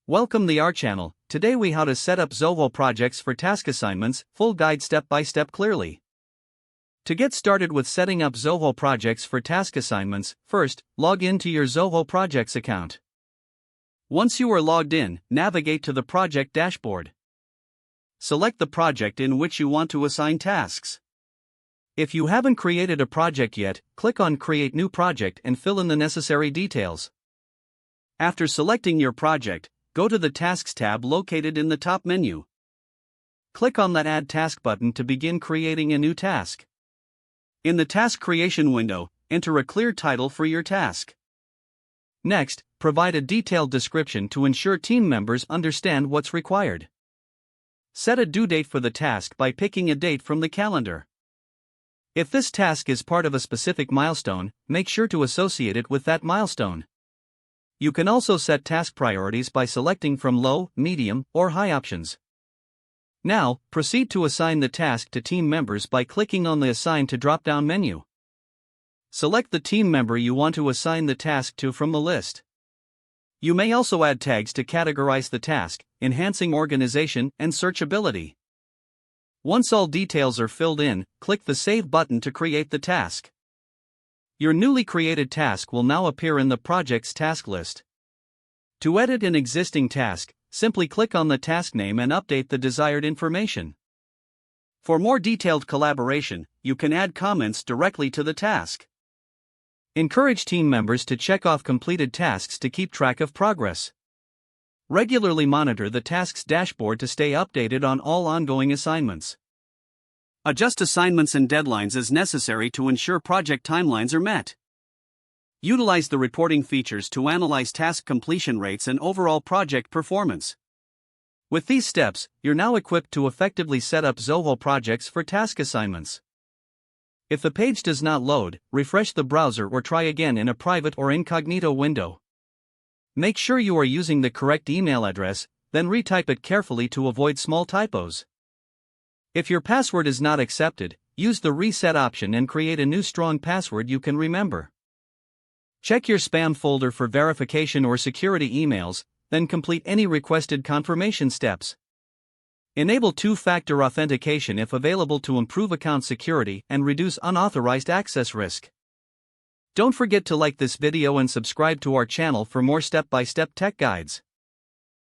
Welcome to our channel. Today we how to set up Zoho Projects for task assignments, full guide step by step clearly. To get started with setting up Zoho Projects for task assignments, first, log in to your Zoho Projects account. Once you are logged in, navigate to the project dashboard. Select the project in which you want to assign tasks. If you haven't created a project yet, click on Create New Project and fill in the necessary details. After selecting your project, go to the Tasks tab located in the top menu. Click on that Add Task button to begin creating a new task. In the task creation window, enter a clear title for your task. Next, provide a detailed description to ensure team members understand what's required. Set a due date for the task by picking a date from the calendar. If this task is part of a specific milestone, make sure to associate it with that milestone. You can also set task priorities by selecting from low, medium, or high options. Now, proceed to assign the task to team members by clicking on the Assign to drop-down menu. Select the team member you want to assign the task to from the list. You may also add tags to categorize the task, enhancing organization and searchability. Once all details are filled in, click the Save button to create the task. Your newly created task will now appear in the project's task list. To edit an existing task, simply click on the task name and update the desired information. For more detailed collaboration, you can add comments directly to the task. Encourage team members to check off completed tasks to keep track of progress. Regularly monitor the tasks dashboard to stay updated on all ongoing assignments. Adjust assignments and deadlines as necessary to ensure project timelines are met. Utilize the reporting features to analyze task completion rates and overall project performance. With these steps, you're now equipped to effectively set up Zoho Projects for task assignments. If the page does not load, refresh the browser or try again in a private or incognito window. Make sure you are using the correct email address, then retype it carefully to avoid small typos. If your password is not accepted, use the reset option and create a new strong password you can remember. Check your spam folder for verification or security emails, then complete any requested confirmation steps. Enable two-factor authentication if available to improve account security and reduce unauthorized access risk. Don't forget to like this video and subscribe to our channel for more step-by-step tech guides.